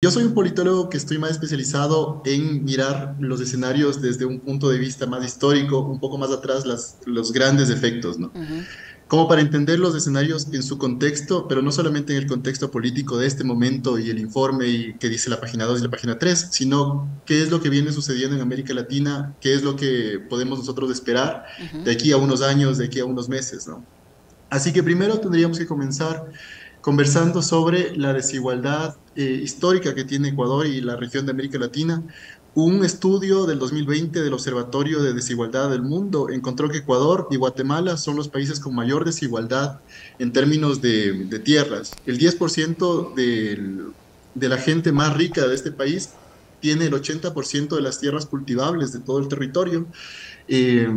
Yo soy un politólogo que estoy más especializado en mirar los escenarios desde un punto de vista más histórico, un poco más atrás, los grandes efectos, ¿no? Ujú. Como para entender los escenarios en su contexto, pero no solamente en el contexto político de este momento y el informe y que dice la página 2 y la página 3, sino qué es lo que viene sucediendo en América Latina, qué es lo que podemos nosotros esperar Ujú. de aquí a unos años, de aquí a unos meses, ¿no? Así que primero tendríamos que comenzar conversando sobre la desigualdad histórica que tiene Ecuador y la región de América Latina. Un estudio del 2020 del Observatorio de Desigualdad del Mundo encontró que Ecuador y Guatemala son los países con mayor desigualdad en términos de tierras. El 10% de la gente más rica de este país tiene el 80% de las tierras cultivables de todo el territorio, eh,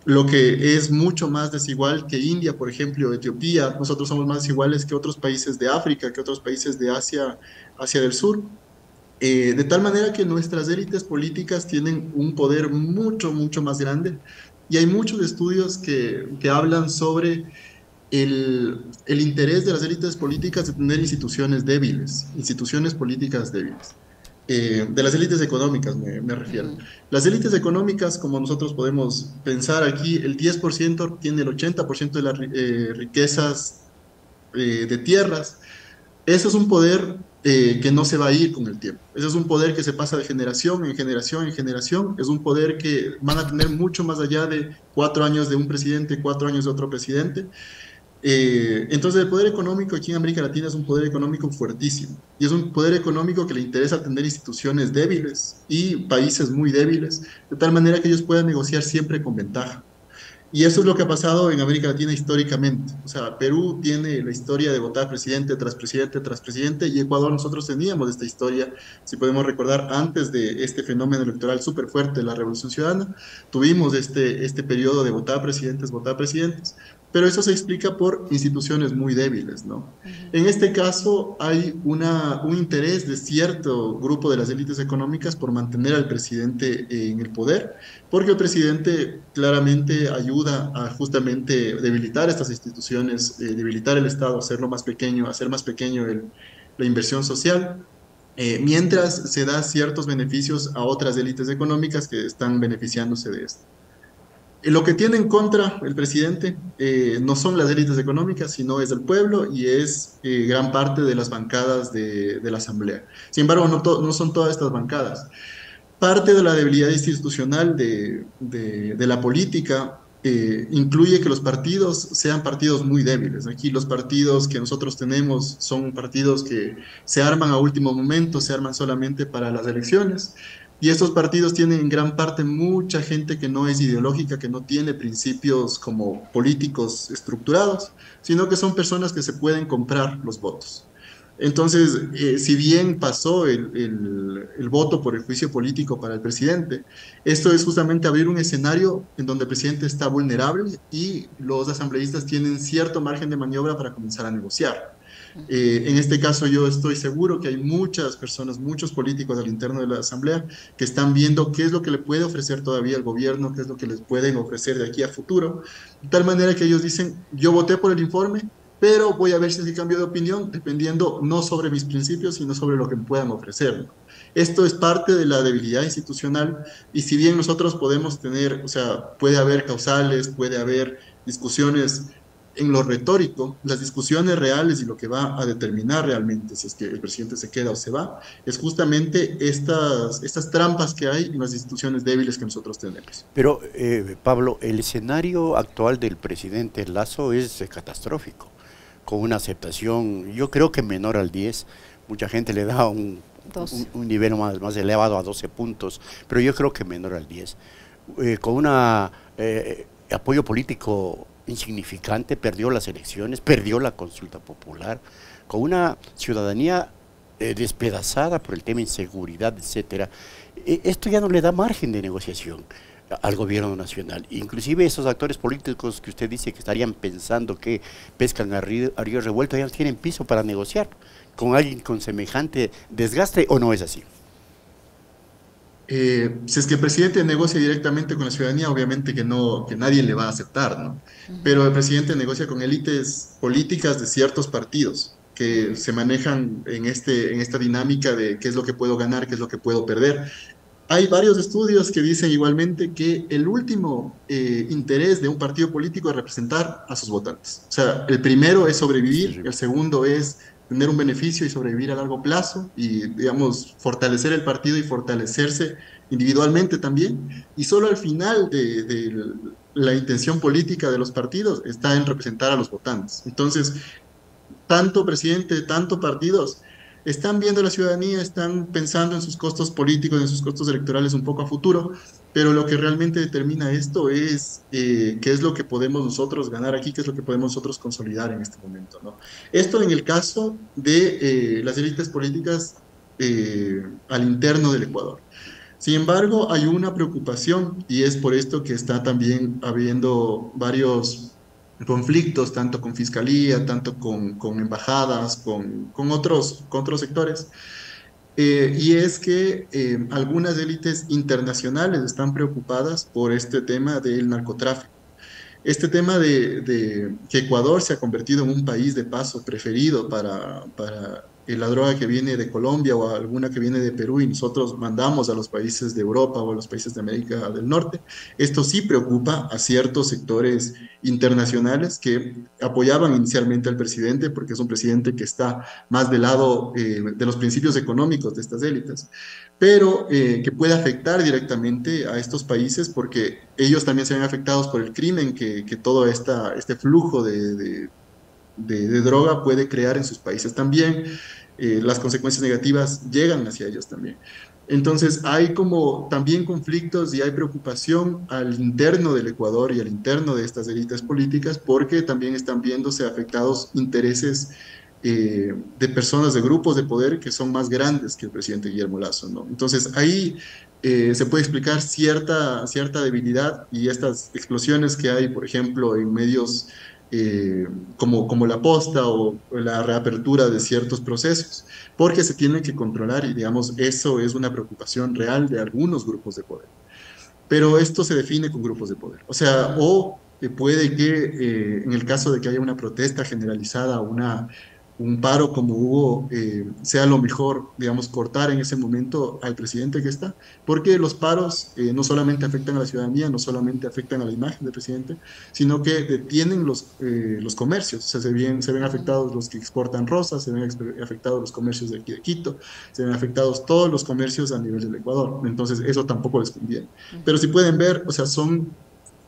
lo que es mucho más desigual que India, por ejemplo, Etiopía. Nosotros somos más desiguales que otros países de África, que otros países de Asia, Asia del Sur. De tal manera que nuestras élites políticas tienen un poder mucho, mucho más grande. Y hay muchos estudios que hablan sobre el interés de las élites políticas de tener instituciones débiles, instituciones políticas débiles. De las élites económicas me refiero. Ujú. Las élites económicas, como nosotros podemos pensar aquí, el 10% tiene el 80% de las riquezas de tierras. Eso es un poder que no se va a ir con el tiempo. Ese es un poder que se pasa de generación en generación en generación. Es un poder que van a tener mucho más allá de 4 años de un presidente, 4 años de otro presidente. Entonces, el poder económico aquí en América Latina es un poder económico fuertísimo y es un poder económico que le interesa tener instituciones débiles y países muy débiles, de tal manera que ellos puedan negociar siempre con ventaja. Y eso es lo que ha pasado en América Latina históricamente. O sea, Perú tiene la historia de votar presidente tras presidente tras presidente y Ecuador nosotros teníamos esta historia, si podemos recordar, antes de este fenómeno electoral súper fuerte, la Revolución Ciudadana, tuvimos este periodo de votar presidentes, pero eso se explica por instituciones muy débiles, ¿no? En este caso hay un interés de cierto grupo de las élites económicas por mantener al presidente en el poder porque el presidente claramente ayuda a justamente debilitar estas instituciones, debilitar el Estado, hacerlo más pequeño, hacer más pequeño la inversión social, mientras se da ciertos beneficios a otras élites económicas que están beneficiándose de esto. Lo que tiene en contra el presidente no son las élites económicas, sino es el pueblo y es gran parte de las bancadas de la Asamblea. Sin embargo, no son todas estas bancadas. Parte de la debilidad institucional de la política incluye que los partidos sean partidos muy débiles. Aquí los partidos que nosotros tenemos son partidos que se arman a último momento, se arman solamente para las elecciones. Y estos partidos tienen en gran parte mucha gente que no es ideológica, que no tiene principios como políticos estructurados, sino que son personas que se pueden comprar los votos. Entonces, si bien pasó el voto por el juicio político para el presidente, esto es justamente abrir un escenario en donde el presidente está vulnerable y los asambleístas tienen cierto margen de maniobra para comenzar a negociar. En este caso, yo estoy seguro que hay muchas personas, muchos políticos al interno de la Asamblea que están viendo qué es lo que le puede ofrecer todavía el gobierno, qué es lo que les pueden ofrecer de aquí a futuro, de tal manera que ellos dicen, yo voté por el informe, pero voy a ver si es que cambio de opinión, dependiendo no sobre mis principios, sino sobre lo que me puedan ofrecer. Esto es parte de la debilidad institucional y si bien nosotros podemos tener, o sea, puede haber causales, puede haber discusiones en lo retórico, las discusiones reales y lo que va a determinar realmente si es que el presidente se queda o se va, es justamente estas trampas que hay en las instituciones débiles que nosotros tenemos. Pero, Pablo, el escenario actual del presidente Lazo es catastrófico, con una aceptación, yo creo que menor al 10. Mucha gente le da Dos. un nivel más elevado a 12 puntos, pero yo creo que menor al 10. Con un apoyo político insignificante, perdió las elecciones, perdió la consulta popular, con una ciudadanía despedazada por el tema de inseguridad, etcétera. Esto ya no le da margen de negociación al gobierno nacional. Inclusive esos actores políticos que usted dice que estarían pensando que pescan a río revuelto ya no tienen piso para negociar con alguien con semejante desgaste, ¿o no es así? Si es que el presidente negocia directamente con la ciudadanía, obviamente que no, que nadie le va a aceptar, ¿no? Ujú. Pero el presidente negocia con élites políticas de ciertos partidos. que se manejan en esta dinámica de qué es lo que puedo ganar, qué es lo que puedo perder. Hay varios estudios que dicen igualmente que el último interés de un partido político es representar a sus votantes. O sea, el primero es Es sobrevivir, el terrible. segundo es tener un beneficio y sobrevivir a largo plazo y, digamos, fortalecer el partido y fortalecerse individualmente también. Y solo al final de la intención política de los partidos está en representar a los votantes. Entonces, tanto presidente, tanto partidos, están viendo la ciudadanía, están pensando en sus costos políticos, en sus costos electorales un poco a futuro, pero lo que realmente determina esto es qué es lo que podemos nosotros ganar aquí, qué es lo que podemos nosotros consolidar en este momento, ¿no? Esto en el caso de las élites políticas al interno del Ecuador. Sin embargo, hay una preocupación y es por esto que está también habiendo varios conflictos, tanto con fiscalía, tanto con embajadas, con otros sectores. Y es que algunas élites internacionales están preocupadas por este tema del narcotráfico. Este tema de que Ecuador se ha convertido en un país de paso preferido para la droga que viene de Colombia o alguna que viene de Perú y nosotros mandamos a los países de Europa o a los países de América del Norte, esto sí preocupa a ciertos sectores internacionales que apoyaban inicialmente al presidente porque es un presidente que está más del lado de los principios económicos de estas élites, pero que puede afectar directamente a estos países porque ellos también se ven afectados por el crimen que todo este flujo de droga puede crear en sus países también. Las consecuencias negativas llegan hacia ellos también. Entonces hay como también conflictos y hay preocupación al interno del Ecuador y al interno de estas élites políticas porque también están viéndose afectados intereses de personas, de grupos de poder que son más grandes que el presidente Guillermo Lasso, ¿no? Entonces ahí se puede explicar cierta debilidad y estas explosiones que hay, por ejemplo, en medios como la posta o la reapertura de ciertos procesos, porque se tienen que controlar y digamos, eso es una preocupación real de algunos grupos de poder. Pero esto se define con grupos de poder. O sea, o puede que en el caso de que haya una protesta generalizada, un paro como hubo, sea lo mejor, digamos, cortar en ese momento al presidente que está, porque los paros no solamente afectan a la ciudadanía, no solamente afectan a la imagen del presidente, sino que detienen los comercios. O sea, se ven afectados los que exportan rosas, se ven afectados los comercios de aquí de Quito, se ven afectados todos los comercios a nivel del Ecuador. Entonces, eso tampoco les conviene. Pero si pueden ver, o sea,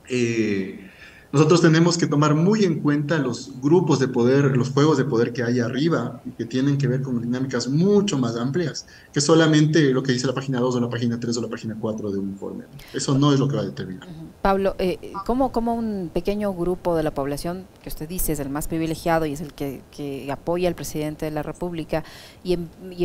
eh, nosotros tenemos que tomar muy en cuenta los grupos de poder, los juegos de poder que hay arriba y que tienen que ver con dinámicas mucho más amplias que solamente lo que dice la página 2 o la página 3 o la página 4 de un informe. Eso no es lo que va a determinar. Pablo, ¿cómo un pequeño grupo de la población, que usted dice es el más privilegiado y es el que apoya al presidente de la República, y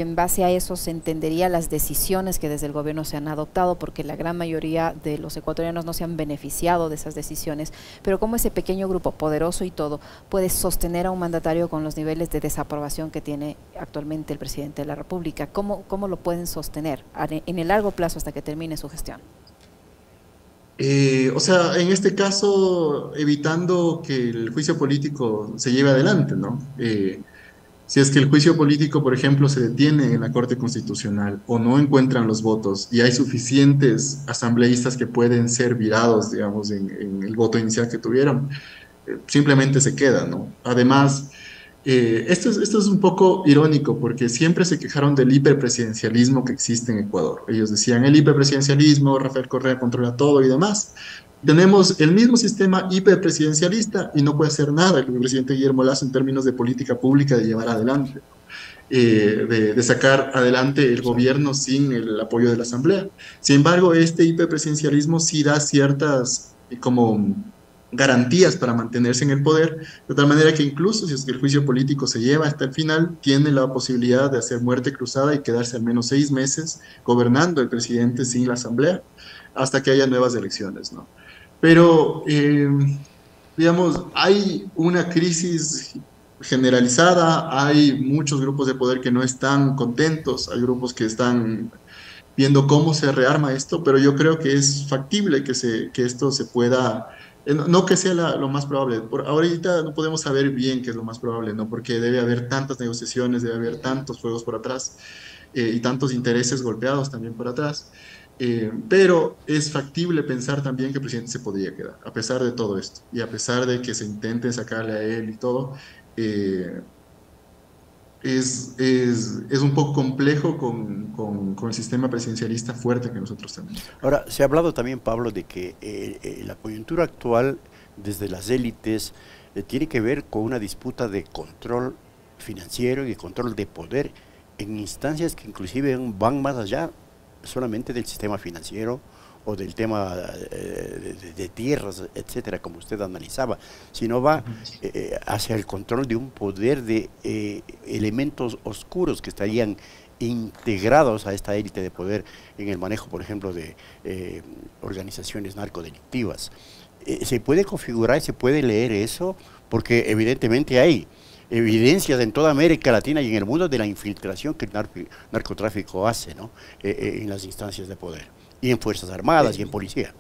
en base a eso se entendería las decisiones que desde el gobierno se han adoptado, porque la gran mayoría de los ecuatorianos no se han beneficiado de esas decisiones, pero cómo ese pequeño grupo, poderoso y todo, puede sostener a un mandatario con los niveles de desaprobación que tiene actualmente el presidente de la República? ¿Cómo lo pueden sostener en el largo plazo hasta que termine su gestión? O sea, en este caso, evitando que el juicio político se lleve adelante, ¿no? Si es que el juicio político, por ejemplo, se detiene en la Corte Constitucional o no encuentran los votos y hay suficientes asambleístas que pueden ser virados, digamos, en el voto inicial que tuvieron, simplemente se queda, ¿no? Además, esto es un poco irónico porque siempre se quejaron del hiperpresidencialismo que existe en Ecuador. Ellos decían el hiperpresidencialismo, Rafael Correa controla todo y demás. Tenemos el mismo sistema hiperpresidencialista y no puede hacer nada el presidente Guillermo Lasso en términos de política pública de llevar adelante, de sacar adelante el Exacto. gobierno sin el apoyo de la Asamblea. Sin embargo, este hiperpresidencialismo sí da ciertas como garantías para mantenerse en el poder, de tal manera que incluso si es que el juicio político se lleva hasta el final, tiene la posibilidad de hacer muerte cruzada y quedarse al menos 6 meses gobernando el presidente sin la Asamblea hasta que haya nuevas elecciones, ¿no? Pero, digamos, hay una crisis generalizada, hay muchos grupos de poder que no están contentos, hay grupos que están viendo cómo se rearma esto, pero yo creo que es factible que esto se pueda No que sea lo más probable. Por ahorita no podemos saber bien qué es lo más probable, ¿no? Porque debe haber tantas negociaciones, debe haber tantos fuegos por atrás, y tantos intereses golpeados también por atrás. Pero es factible pensar también que el presidente se podría quedar, a pesar de todo esto, y a pesar de que se intente sacarle a él y todo. eh, es un poco complejo con el sistema presidencialista fuerte que nosotros tenemos. Ahora, se ha hablado también, Pablo, de que la coyuntura actual desde las élites tiene que ver con una disputa de control financiero y de control de poder en instancias que inclusive van más allá solamente del sistema financiero o del tema de tierras, etcétera, como usted analizaba, sino va Ujú. hacia el control de un poder de elementos oscuros que estarían integrados a esta élite de poder en el manejo, por ejemplo, de organizaciones narcodelictivas. ¿Se puede configurar y se puede leer eso? Porque evidentemente hay evidencias en toda América Latina y en el mundo de la infiltración que el narcotráfico hace, ¿no? En las instancias de poder, y en Fuerzas Armadas y en Eh, policía.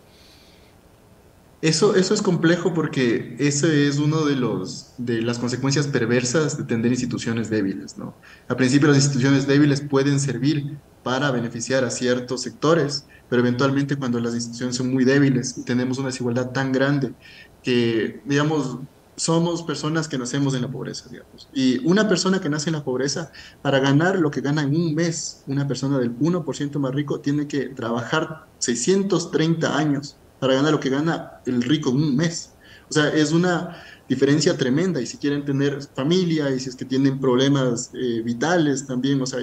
Eso es complejo porque ese es uno de las consecuencias perversas de tener instituciones débiles, ¿no? Al principio las instituciones débiles pueden servir para beneficiar a ciertos sectores, pero eventualmente cuando las instituciones son muy débiles y tenemos una desigualdad tan grande que, digamos, somos personas que nacemos en la pobreza, digamos. Y una persona que nace en la pobreza, para ganar lo que gana en un mes, una persona del 1% más rico tiene que trabajar 630 años para ganar lo que gana el rico en un mes. O sea, es una diferencia tremenda y si quieren tener familia y si es que tienen problemas vitales también, o sea,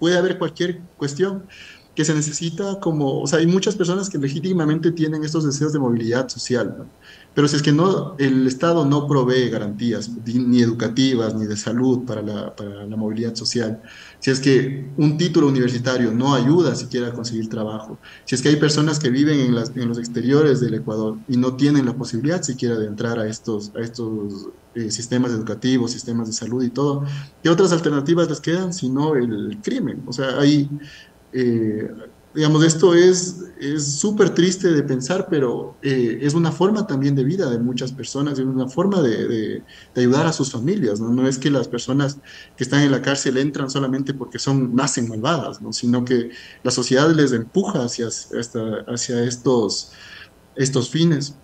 puede haber cualquier cuestión que se necesita como, o sea, hay muchas personas que legítimamente tienen estos deseos de movilidad social, ¿no? Pero si es que no, el Estado no provee garantías ni educativas ni de salud para la movilidad social, si es que un título universitario no ayuda siquiera a conseguir trabajo, si es que hay personas que viven en los exteriores del Ecuador y no tienen la posibilidad siquiera de entrar a estos sistemas educativos, sistemas de salud y todo, ¿qué otras alternativas les quedan sino el crimen? O sea, hay, eh, digamos, esto es súper triste de pensar, pero es una forma también de vida de muchas personas, es una forma de ayudar a sus familias, ¿no? No es que las personas que están en la cárcel entran solamente porque nacen malvadas, ¿no? Sino que la sociedad les empuja hacia estos fines.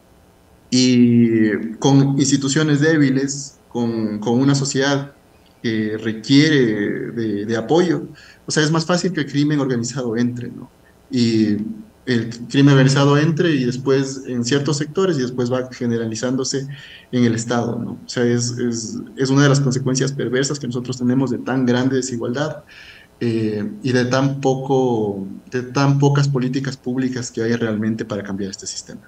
Y con instituciones débiles, con una sociedad que requiere de apoyo, o sea, es más fácil que el crimen organizado entre, ¿no? Y el crimen organizado entre y después en ciertos sectores y después va generalizándose en el Estado, ¿no? O sea, es una de las consecuencias perversas que nosotros tenemos de tan grande desigualdad, y de tan pocas políticas públicas que hay realmente para cambiar este sistema.